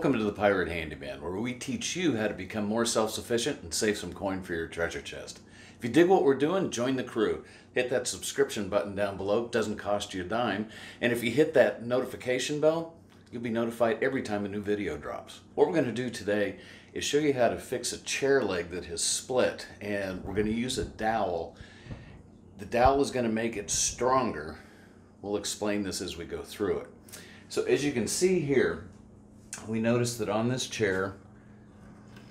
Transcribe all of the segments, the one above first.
Welcome to the Pirate Handyman, where we teach you how to become more self-sufficient and save some coin for your treasure chest. If you dig what we're doing, join the crew. Hit that subscription button down below. It doesn't cost you a dime. And if you hit that notification bell, you'll be notified every time a new video drops. What we're going to do today is show you how to fix a chair leg that has split. And we're going to use a dowel. The dowel is going to make it stronger. We'll explain this as we go through it. So as you can see here, we notice that on this chair,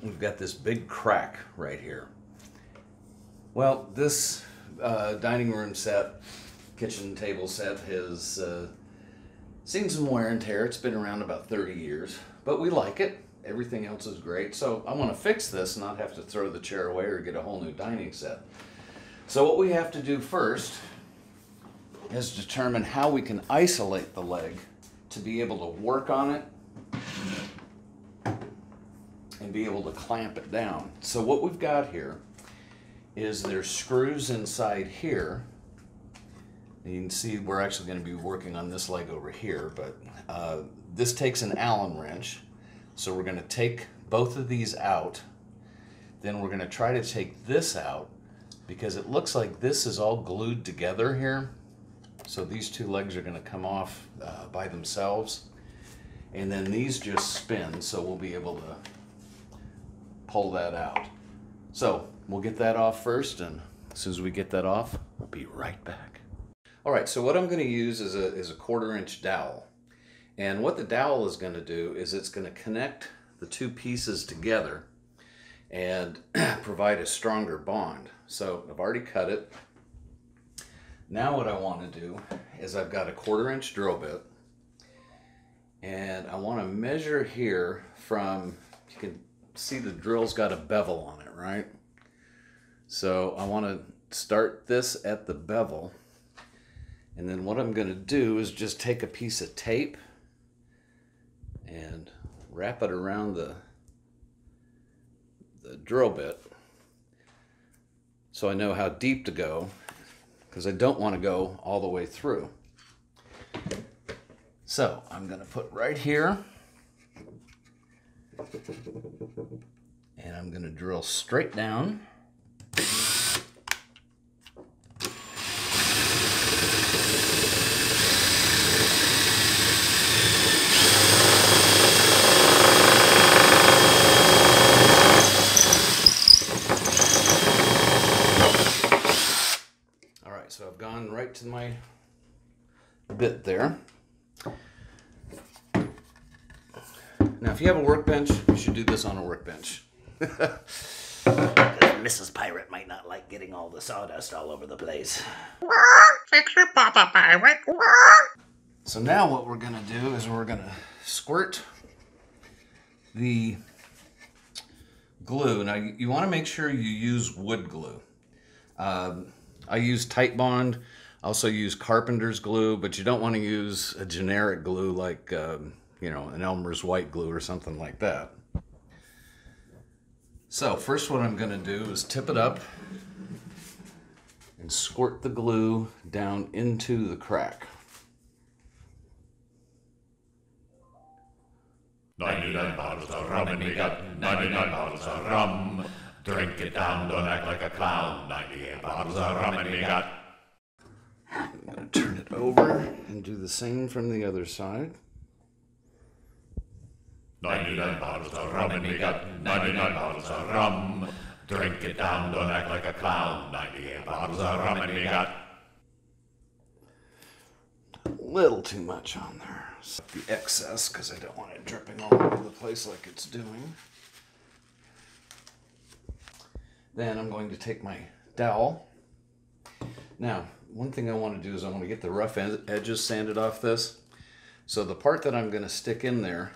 we've got this big crack right here. Well, this dining room set, kitchen table set has seen some wear and tear. It's been around about 30 years, but we like it. Everything else is great. So I want to fix this, not have to throw the chair away or get a whole new dining set. So what we have to do first is determine how we can isolate the leg to be able to work on it and be able to clamp it down. So what we've got here is there's screws inside here. And you can see we're actually going to be working on this leg over here, but this takes an Allen wrench. So we're going to take both of these out. Then we're going to try to take this out because it looks like this is all glued together here. So these two legs are going to come off by themselves. And then these just spin, so we'll be able to pull that out. So we'll get that off first, and as soon as we get that off, we'll be right back. All right, so what I'm going to use is a 1/4-inch dowel. And what the dowel is going to do is it's going to connect the two pieces together and provide a stronger bond. So I've already cut it. Now what I want to do is I've got a 1/4-inch drill bit, and I want to measure here from, you can see the drill's got a bevel on it, right? So I want to start this at the bevel, and then what I'm going to do is just take a piece of tape and wrap it around the drill bit so I know how deep to go, because I don't want to go all the way through. So I'm going to put right here, and I'm going to drill straight down. All right, so I've gone right to my bit there. Now, if you have a workbench, you should do this on a workbench. Mrs. Pirate might not like getting all the sawdust all over the place. Fix your Papa Pirate. So now what we're going to do is we're going to squirt the glue. Now, you want to make sure you use wood glue. I use Tight Bond. I also use Carpenter's glue, but you don't want to use a generic glue like you know, an Elmer's white glue or something like that. So first what I'm going to do is tip it up and squirt the glue down into the crack. 99 bottles of rum and we got 99 bottles of rum. Drink it down, don't act like a clown. 98 bottles of rum and we got. I'm going to turn it over and do the same from the other side. 99 bottles of rum and we got 99 bottles of rum. Drink it down, don't act like a clown. 98 bottles of rum and we got. A little too much on there. So the excess, because I don't want it dripping all over the place like it's doing. Then I'm going to take my dowel. Now, one thing I want to do is I want to get the rough edges sanded off this. So the part that I'm going to stick in there,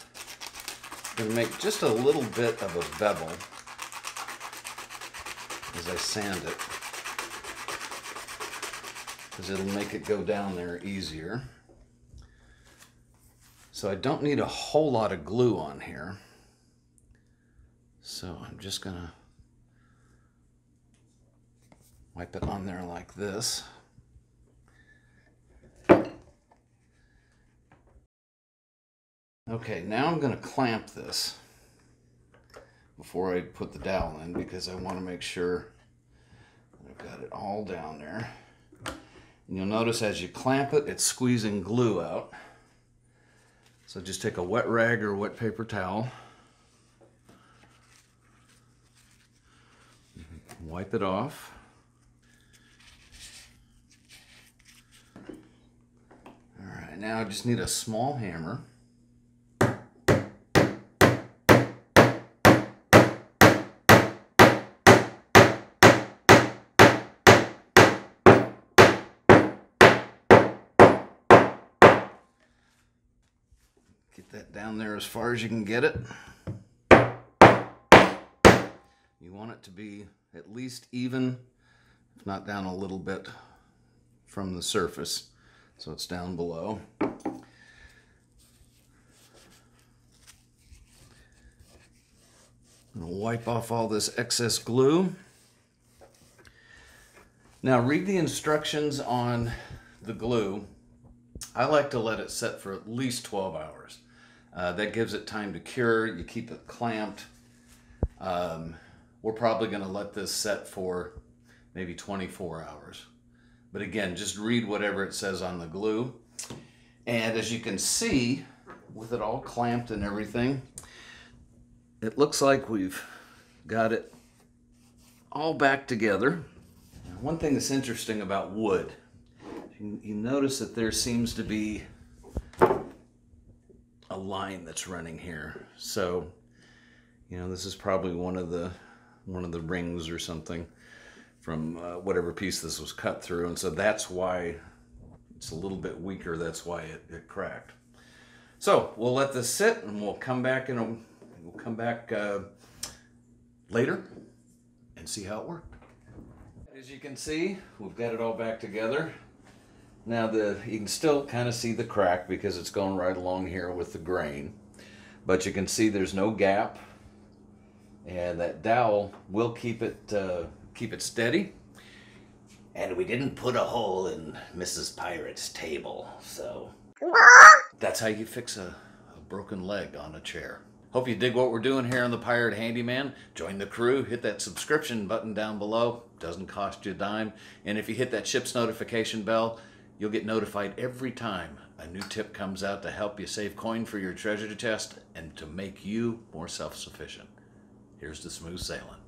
I'm going to make just a little bit of a bevel as I sand it, because it'll make it go down there easier. So I don't need a whole lot of glue on here. So I'm just going to wipe it on there like this. Okay, now I'm going to clamp this before I put the dowel in because I want to make sure that I've got it all down there. And you'll notice as you clamp it, it's squeezing glue out. So just take a wet rag or wet paper towel, wipe it off. All right, now I just need a small hammer. Get that down there as far as you can get it. You want it to be at least even, if not down a little bit from the surface, so it's down below. I'm going to wipe off all this excess glue. Now read the instructions on the glue. I like to let it set for at least 12 hours. That gives it time to cure. You keep it clamped. We're probably going to let this set for maybe 24 hours. But again, just read whatever it says on the glue. And as you can see, with it all clamped and everything, it looks like we've got it all back together. Now, one thing that's interesting about wood, you notice that there seems to be a line that's running here. So, you know, this is probably one of the rings or something from whatever piece this was cut through, and so that's why it's a little bit weaker. That's why it cracked. So we'll let this sit, and we'll come back later and see how it worked. As you can see, we've got it all back together. Now you can still kind of see the crack because it's going right along here with the grain, but you can see there's no gap, and that dowel will keep it steady. And we didn't put a hole in Mrs. Pirate's table, so that's how you fix a broken leg on a chair. Hope you dig what we're doing here on the Pirate Handyman. Join the crew, hit that subscription button down below. Doesn't cost you a dime. And if you hit that ship's notification bell, you'll get notified every time a new tip comes out to help you save coin for your treasure chest and to make you more self-sufficient. Here's to smooth sailing.